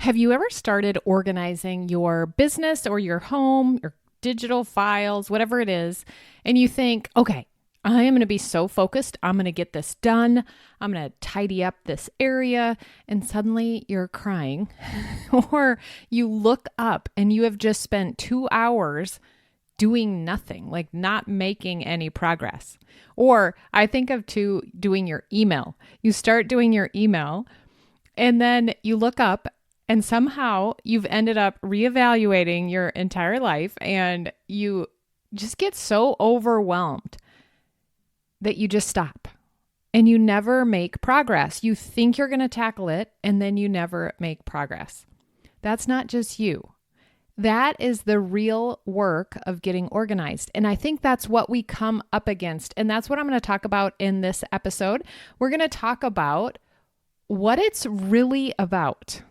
Have you ever started organizing your business or your home, your digital files, whatever it is, and you think, okay, I am going to be so focused. I'm going to get this done. I'm going to tidy up this area. And suddenly you're crying or you look up and you have just spent 2 hours doing nothing, like not making any progress. Or I think of doing your email. You start doing your email and then you look up and somehow you've ended up reevaluating your entire life and you just get so overwhelmed that you just stop and you never make progress. You think you're going to tackle it and then you never make progress. That's not just you. That is the real work of getting organized. And I think that's what we come up against. And that's what I'm going to talk about in this episode. We're going to talk about what it's really about.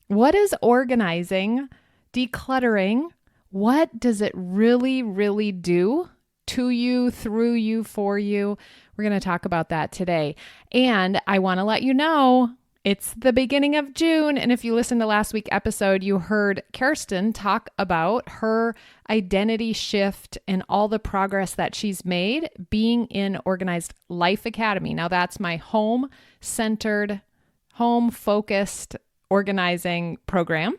What is organizing, decluttering? What does it really, really do to you, through you, for you? We're going to talk about that today. And I want to let you know it's the beginning of June. And if you listened to last week's episode, you heard Kirsten talk about her identity shift and all the progress that she's made being in Organized Life Academy. Now that's my home-centered, home-focused organizing program.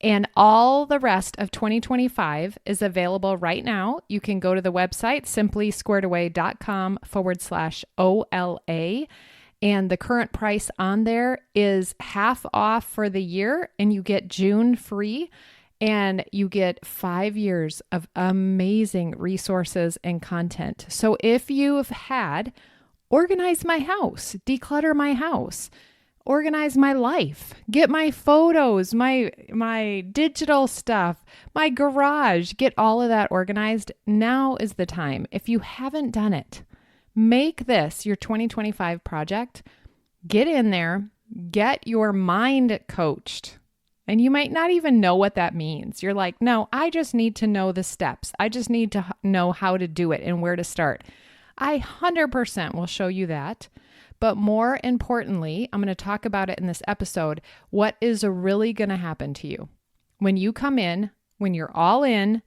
And all the rest of 2025 is available right now. You can go to the website, simplysquaredaway.com/OLA. And the current price on there is half off for the year, and you get June free, and you get 5 years of amazing resources and content. So if you've had organize my house, declutter my house, organize my life, get my photos, my digital stuff, my garage, get all of that organized, now is the time. If you haven't done it, make this your 2025 project. Get in there, get your mind coached. And you might not even know what that means. You're like, no, I just need to know the steps. I just need to know how to do it and where to start. I 100% will show you that. But more importantly, I'm going to talk about it in this episode, what is really going to happen to you when you come in, when you're all in,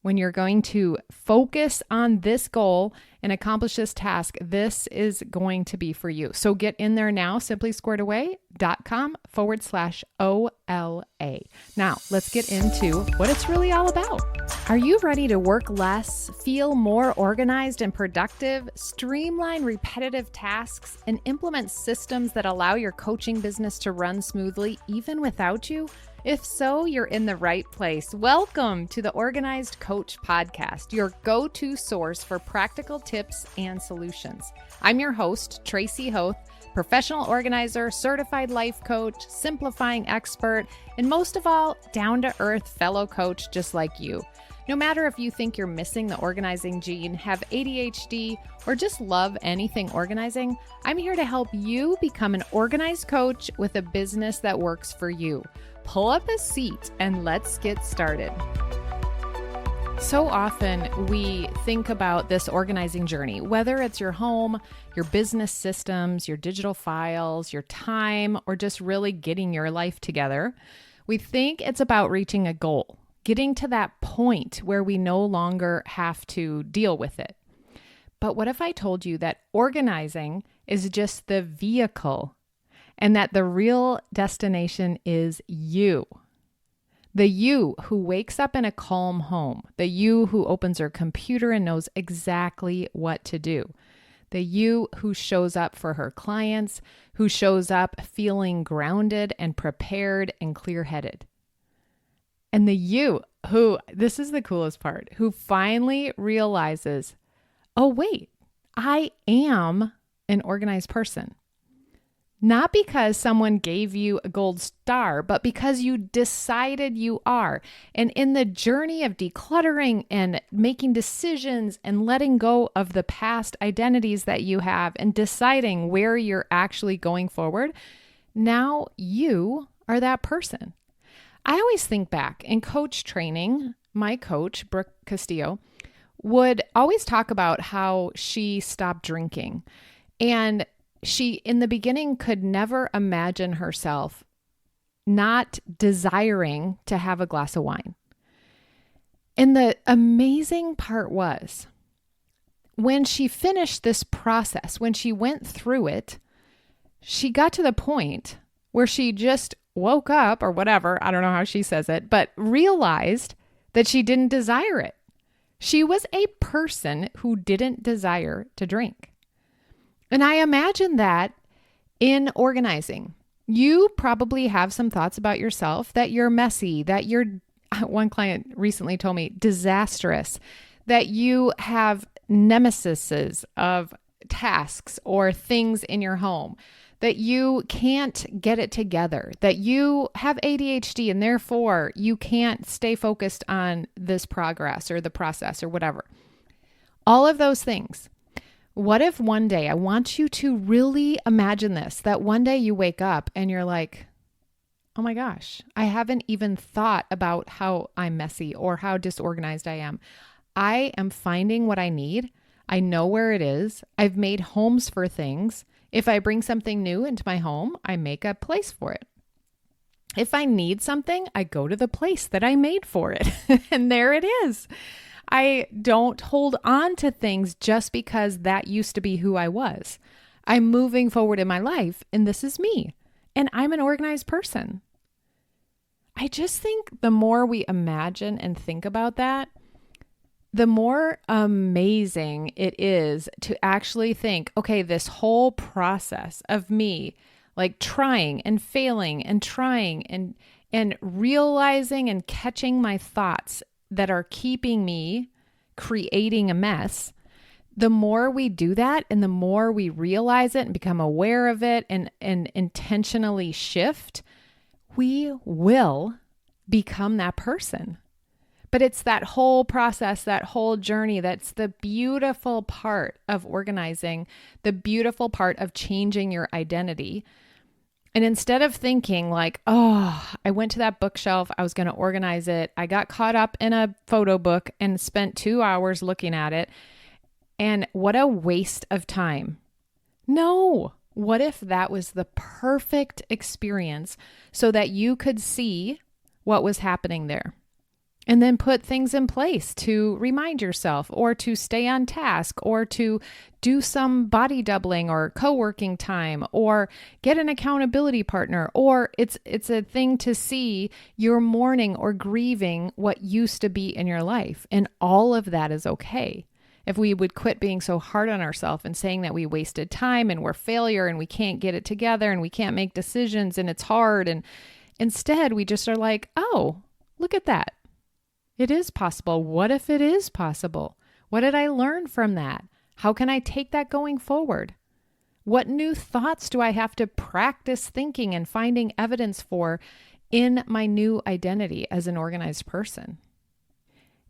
when you're going to focus on this goal and accomplish this task. This is going to be for you. So get in there now, simplysquaredaway.com/OLA. Now let's get into what it's really all about. Are you ready to work less, feel more organized and productive, streamline repetitive tasks, and implement systems that allow your coaching business to run smoothly even without you? If so, you're in the right place. Welcome to the Organized Coach Podcast, your go-to source for practical tips and solutions. I'm your host, Tracy Hoth, professional organizer, certified life coach, simplifying expert, and most of all, down-to-earth fellow coach just like you. No matter if you think you're missing the organizing gene, have ADHD, or just love anything organizing, I'm here to help you become an organized coach with a business that works for you. Pull up a seat and let's get started. So often we think about this organizing journey, whether it's your home, your business systems, your digital files, your time, or just really getting your life together. We think it's about reaching a goal, getting to that point where we no longer have to deal with it. But what if I told you that organizing is just the vehicle and that the real destination is you? The you who wakes up in a calm home, the you who opens her computer and knows exactly what to do, the you who shows up for her clients, who shows up feeling grounded and prepared and clear-headed. And the you who, this is the coolest part, who finally realizes, oh wait, I am an organized person. Not because someone gave you a gold star, but because you decided you are. And in the journey of decluttering and making decisions and letting go of the past identities that you have and deciding where you're actually going forward, now you are that person. I always think back in coach training, my coach, Brooke Castillo, would always talk about how she stopped drinking. And she, in the beginning, could never imagine herself not desiring to have a glass of wine. And the amazing part was when she finished this process, when she went through it, she got to the point where she just woke up or whatever, I don't know how she says it, but realized that she didn't desire it. She was a person who didn't desire to drink. And I imagine that in organizing, you probably have some thoughts about yourself that you're messy, that you're, one client recently told me, disastrous, that you have nemesises of tasks or things in your home, that you can't get it together, that you have ADHD and therefore you can't stay focused on this progress or the process or whatever. All of those things. What if one day, I want you to really imagine this, that one day you wake up and you're like, oh my gosh, I haven't even thought about how I'm messy or how disorganized I am. I am finding what I need. I know where it is. I've made homes for things. If I bring something new into my home, I make a place for it. If I need something, I go to the place that I made for it. And there it is. I don't hold on to things just because that used to be who I was. I'm moving forward in my life and this is me. And I'm an organized person. I just think the more we imagine and think about that, the more amazing it is to actually think, okay, this whole process of me like trying and failing and trying and realizing and catching my thoughts that are keeping me creating a mess, the more we do that and the more we realize it and become aware of it and intentionally shift, we will become that person. But it's that whole process, that whole journey, that's the beautiful part of organizing, the beautiful part of changing your identity. And instead of thinking like, oh, I went to that bookshelf, I was going to organize it, I got caught up in a photo book and spent 2 hours looking at it, and what a waste of time. No, what if that was the perfect experience so that you could see what was happening there? And then put things in place to remind yourself or to stay on task or to do some body doubling or co-working time or get an accountability partner, or it's a thing to see you're mourning or grieving what used to be in your life. And all of that is okay. If we would quit being so hard on ourselves and saying that we wasted time and we're failure and we can't get it together and we can't make decisions and it's hard. And instead we just are like, oh, look at that. It is possible. What if it is possible? What did I learn from that? How can I take that going forward? What new thoughts do I have to practice thinking and finding evidence for in my new identity as an organized person?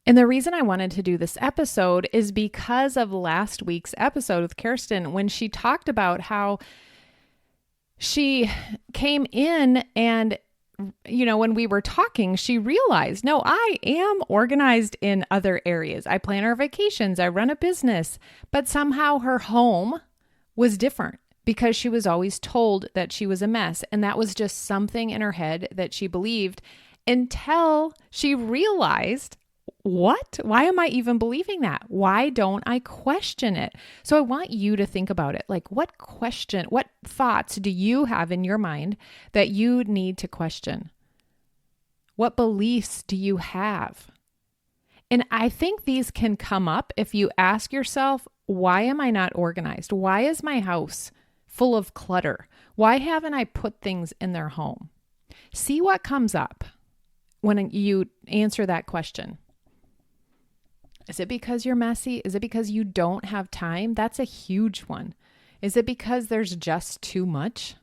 And the reason I wanted to do this episode is because of last week's episode with Kirsten, when she talked about how she came in and when we were talking, she realized, no, I am organized in other areas. I plan our vacations. I run a business. But somehow her home was different because she was always told that she was a mess. And that was just something in her head that she believed until she realized, what? Why am I even believing that? Why don't I question it? So I want you to think about it. Like, what thoughts do you have in your mind that you need to question? What beliefs do you have? And I think these can come up if you ask yourself, why am I not organized? Why is my house full of clutter? Why haven't I put things in their home? See what comes up when you answer that question. Is it because you're messy? Is it because you don't have time? That's a huge one. Is it because there's just too much?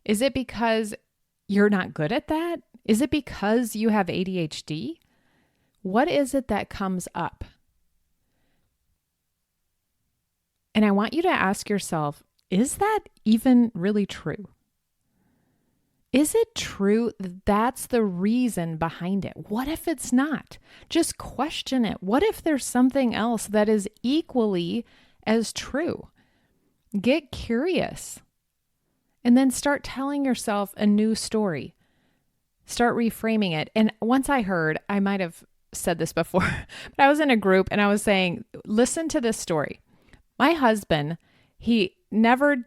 Is it because you're not good at that? Is it because you have ADHD? What is it that comes up? And I want you to ask yourself, is that even really true? Is it true that that's the reason behind it? What if it's not? Just question it. What if there's something else that is equally as true? Get curious and then start telling yourself a new story. Start reframing it. And once I might have said this before, but I was in a group and I was saying, listen to this story. My husband, he never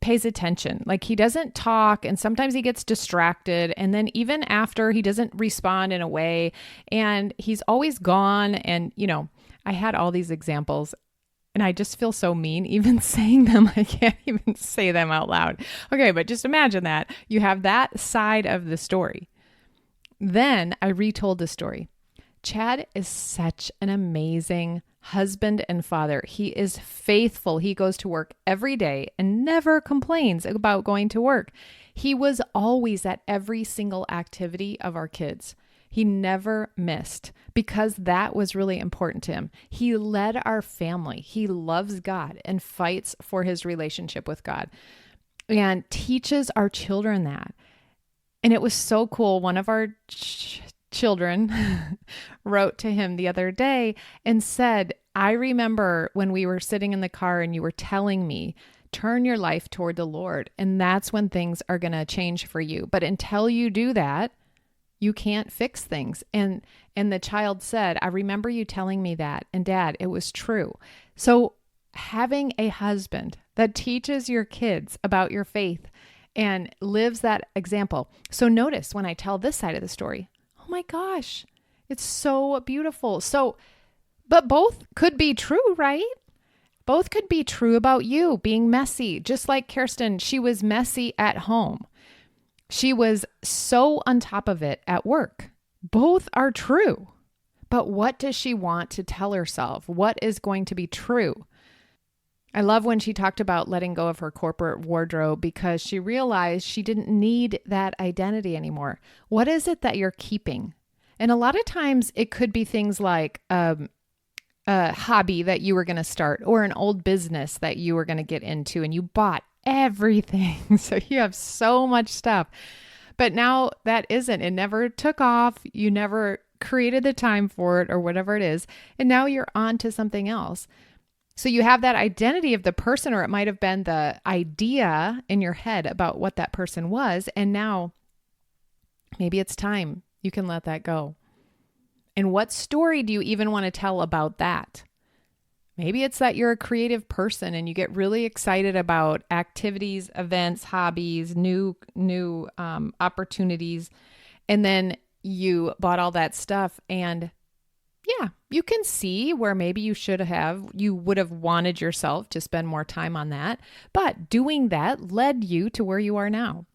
pays attention. Like he doesn't talk, and sometimes he gets distracted. And then even after, he doesn't respond in a way, and he's always gone. And, I had all these examples and I just feel so mean even saying them. I can't even say them out loud. Okay, but just imagine that. You have that side of the story. Then I retold the story. Chad is such an amazing husband and father. He is faithful. He goes to work every day and never complains about going to work. He was always at every single activity of our kids. He never missed because that was really important to him. He led our family. He loves God and fights for his relationship with God and teaches our children that. And it was so cool. One of our children wrote to him the other day and said, I remember when we were sitting in the car and you were telling me, turn your life toward the Lord. And that's when things are going to change for you. But until you do that, you can't fix things. And the child said, I remember you telling me that. And Dad, it was true. So having a husband that teaches your kids about your faith and lives that example. So notice when I tell this side of the story, oh my gosh, it's so beautiful. But both could be true, right? Both could be true about you being messy. Just like Kirsten, she was messy at home. She was so on top of it at work. Both are true. But what does she want to tell herself? What is going to be true? I love when she talked about letting go of her corporate wardrobe because she realized she didn't need that identity anymore. What is it that you're keeping? And a lot of times it could be things like a hobby that you were going to start or an old business that you were going to get into and you bought everything. So you have so much stuff. But now that isn't. It never took off. You never created the time for it or whatever it is. And now you're on to something else. So you have that identity of the person, or it might have been the idea in your head about what that person was. And now maybe it's time you can let that go. And what story do you even want to tell about that? Maybe it's that you're a creative person and you get really excited about activities, events, hobbies, new opportunities. And then you bought all that stuff and yeah, you can see where maybe you would have wanted yourself to spend more time on that. But doing that led you to where you are now.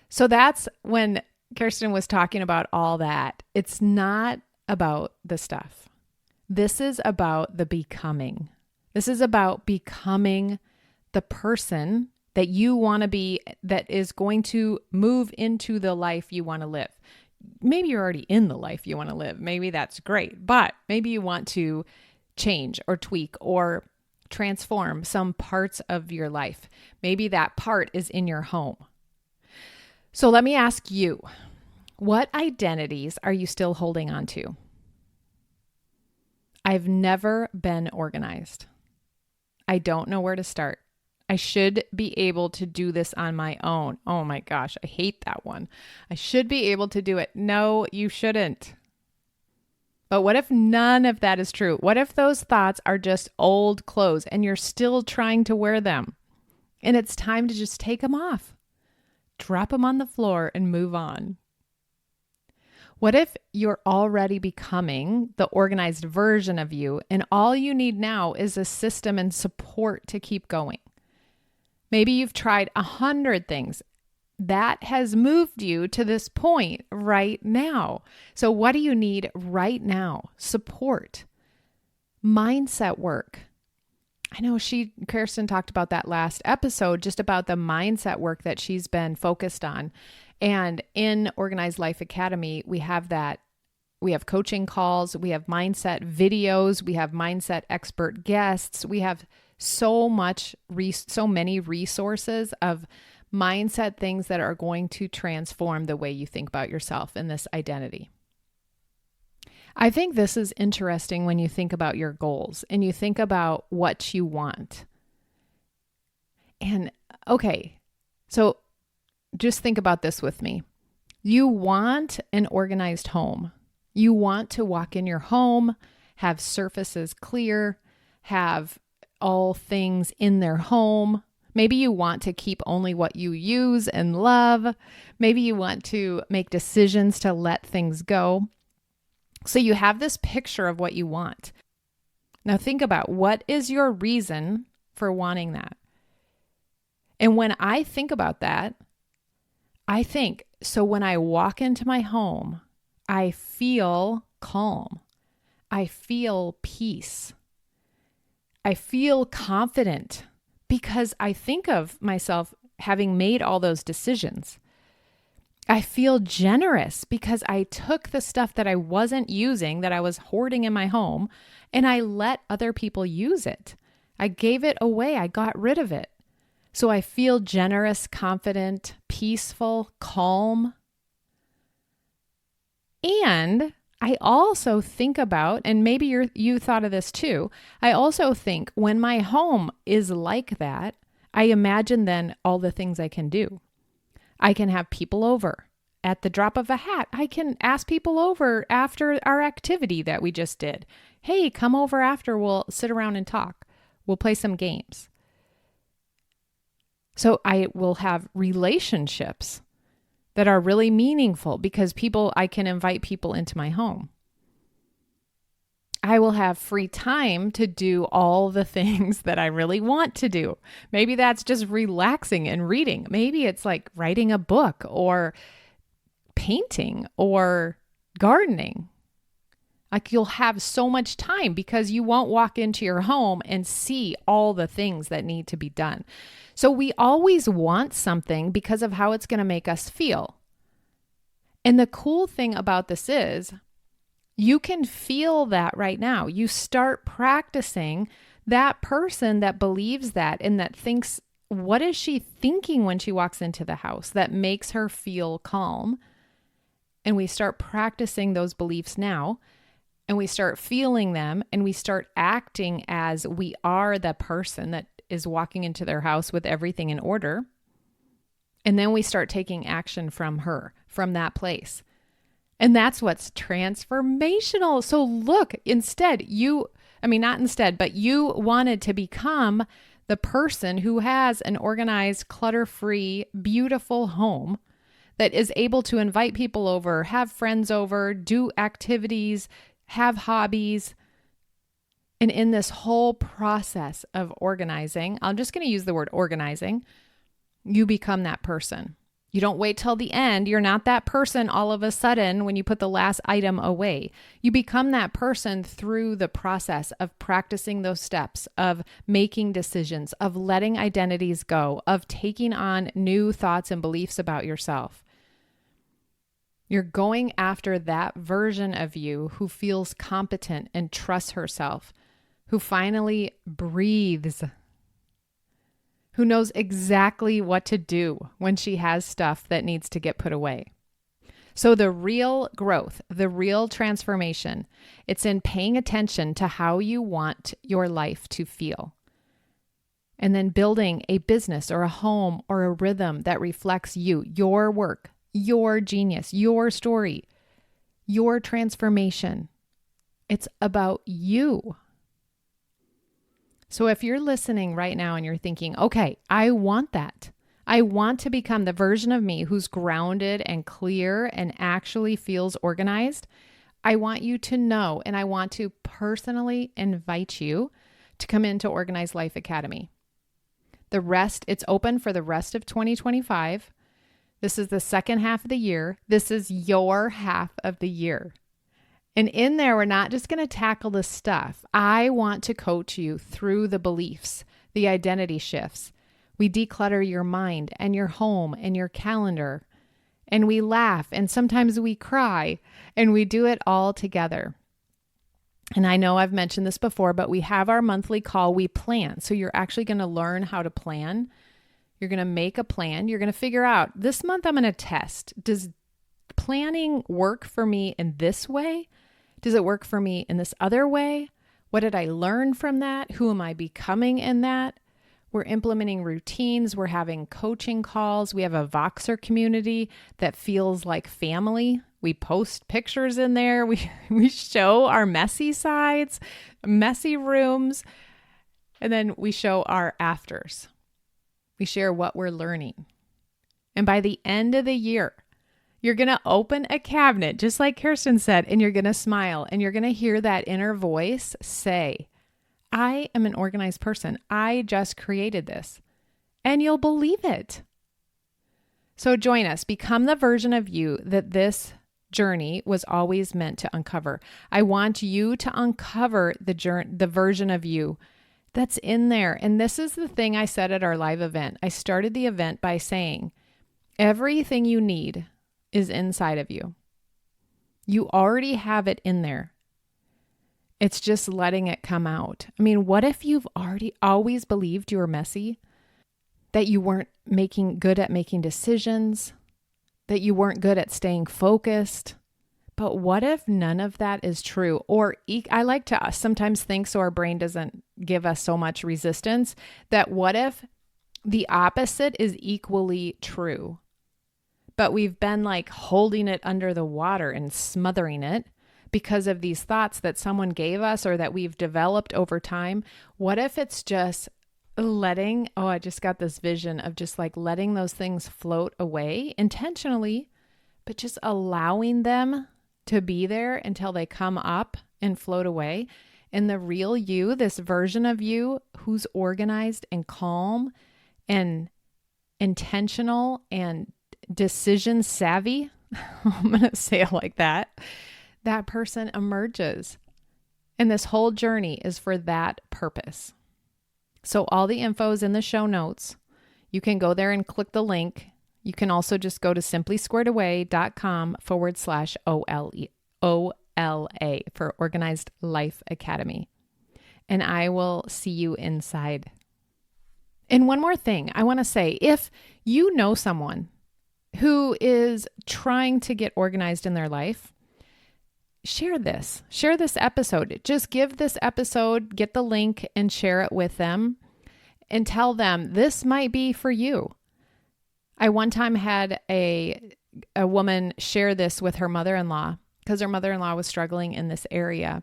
So that's when Kirsten was talking about all that. It's not about the stuff. This is about the becoming. This is about becoming the person that you want to be, that is going to move into the life you want to live. Maybe you're already in the life you want to live. Maybe that's great, but maybe you want to change or tweak or transform some parts of your life. Maybe that part is in your home. So let me ask you, what identities are you still holding on to? I've never been organized. I don't know where to start. I should be able to do this on my own. Oh my gosh, I hate that one. I should be able to do it. No, you shouldn't. But what if none of that is true? What if those thoughts are just old clothes and you're still trying to wear them? And it's time to just take them off, drop them on the floor and move on. What if you're already becoming the organized version of you and all you need now is a system and support to keep going? Maybe you've tried 100 things. That has moved you to this point right now. So what do you need right now? Support, mindset work. I know Kirsten talked about that last episode, just about the mindset work that she's been focused on. And in Organized Life Academy, we have that. We have coaching calls, we have mindset videos, we have mindset expert guests. We have so many resources of mindset things that are going to transform the way you think about yourself in this identity. I think this is interesting when you think about your goals and you think about what you want. And okay, so just think about this with me. You want an organized home. You want to walk in your home, have surfaces clear, have all things in their home. Maybe you want to keep only what you use and love. Maybe you want to make decisions to let things go. So you have this picture of what you want. Now think about, what is your reason for wanting that? And when I think about that, I think, so when I walk into my home, I feel calm. I feel peace. I feel confident because I think of myself having made all those decisions. I feel generous because I took the stuff that I wasn't using, that I was hoarding in my home, and I let other people use it. I gave it away. I got rid of it. So I feel generous, confident, peaceful, calm. And I also think about, and maybe you thought of this too, I also think when my home is like that, I imagine then all the things I can do. I can have people over at the drop of a hat. I can ask people over after our activity that we just did. Hey, come over after, we'll sit around and talk. We'll play some games. So I will have relationships that are really meaningful because I can invite people into my home. I will have free time to do all the things that I really want to do. Maybe that's just relaxing and reading. Maybe it's like writing a book or painting or gardening. Like you'll have so much time because you won't walk into your home and see all the things that need to be done. So we always want something because of how it's going to make us feel. And the cool thing about this is you can feel that right now. You start practicing that person that believes that and that thinks, what is she thinking when she walks into the house that makes her feel calm? And we start practicing those beliefs now. And we start feeling them and we start acting as we are the person that is walking into their house with everything in order. And then we start taking action from that place. And that's what's transformational. So look, you wanted to become the person who has an organized, clutter-free, beautiful home that is able to invite people over, have friends over, do activities, have hobbies. And in this whole process of organizing, I'm just going to use the word organizing, you become that person. You don't wait till the end. You're not that person all of a sudden when you put the last item away. You become that person through the process of practicing those steps, of making decisions, of letting identities go, of taking on new thoughts and beliefs about yourself. You're going after that version of you who feels competent and trusts herself, who finally breathes, who knows exactly what to do when she has stuff that needs to get put away. So the real growth, the real transformation, it's in paying attention to how you want your life to feel. And then building a business or a home or a rhythm that reflects you, your work, your genius, your story, your transformation. It's about you. So if you're listening right now and you're thinking, okay, I want that. I want to become the version of me who's grounded and clear and actually feels organized. I want you to know, and I want to personally invite you to come into Organized Life Academy. It's open for the rest of 2025. This is the second half of the year. This is your half of the year. And in there, we're not just going to tackle the stuff. I want to coach you through the beliefs, the identity shifts. We declutter your mind and your home and your calendar. And we laugh and sometimes we cry and we do it all together. And I know I've mentioned this before, but we have our monthly call. We plan. So you're actually going to learn how to plan. You're going to make a plan. You're going to figure out, this month I'm going to test. Does planning work for me in this way? Does it work for me in this other way? What did I learn from that? Who am I becoming in that? We're implementing routines. We're having coaching calls. We have a Voxer community that feels like family. We post pictures in there. We show our messy sides, messy rooms, and then we show our afters. We share what we're learning. And by the end of the year, you're going to open a cabinet, just like Kirsten said, and you're going to smile and you're going to hear that inner voice say, I am an organized person. I just created this. And you'll believe it. So join us. Become the version of you that this journey was always meant to uncover. I want you to uncover the version of you that's in there. And this is the thing I said at our live event. I started the event by saying, everything you need is inside of you. You already have it in there. It's just letting it come out. I mean, what if you've always believed you were messy? That you weren't good at making decisions? That you weren't good at staying focused? But what if none of that is true? Or I like to sometimes think, so our brain doesn't give us so much resistance, that what if the opposite is equally true? But we've been like holding it under the water and smothering it because of these thoughts that someone gave us or that we've developed over time. What if it's just I just got this vision of just like letting those things float away intentionally, but just allowing them to be there until they come up and float away. And the real you, this version of you who's organized and calm and intentional and decision savvy, I'm going to say it like that person emerges. And this whole journey is for that purpose. So all the info is in the show notes. You can go there and click the link. You can also just go to simplysquaredaway.com/OLA for Organized Life Academy. And I will see you inside. And one more thing I want to say, if you know someone who is trying to get organized in their life, share this episode. Just give this episode, get the link and share it with them and tell them this might be for you. I one time had a woman share this with her mother-in-law because her mother-in-law was struggling in this area.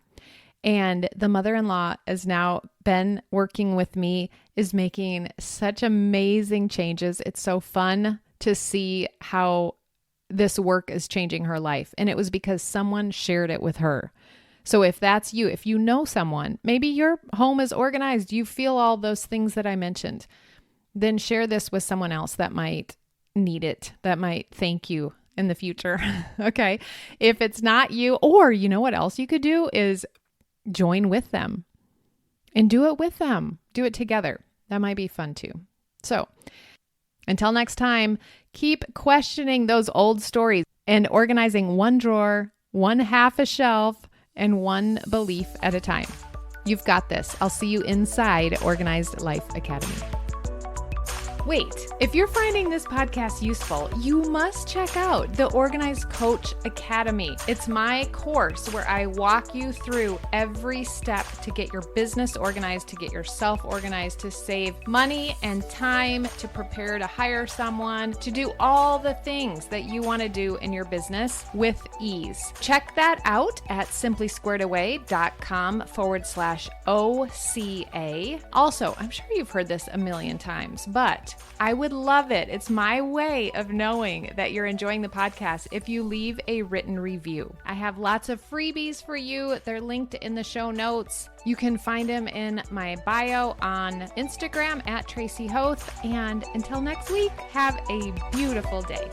And the mother-in-law has now been working with me, is making such amazing changes. It's so fun to see how this work is changing her life. And it was because someone shared it with her. So if that's you, if you know someone, maybe your home is organized, you feel all those things that I mentioned, then share this with someone else that might need it, that might thank you in the future. Okay. If it's not you, or you know what else you could do is join with them and do it with them. Do it together. That might be fun too. So until next time, keep questioning those old stories and organizing one drawer, one half a shelf, and one belief at a time. You've got this. I'll see you inside Organized Life Academy. Wait, if you're finding this podcast useful, you must check out the Organized Coach Academy. It's my course where I walk you through every step to get your business organized, to get yourself organized, to save money and time, to prepare to hire someone, to do all the things that you want to do in your business with ease. Check that out at simplysquaredaway.com/OCA. Also, I'm sure you've heard this a million times, but I would love it. It's my way of knowing that you're enjoying the podcast if you leave a written review. I have lots of freebies for you. They're linked in the show notes. You can find them in my bio on Instagram at Tracy Hoth. And until next week, have a beautiful day.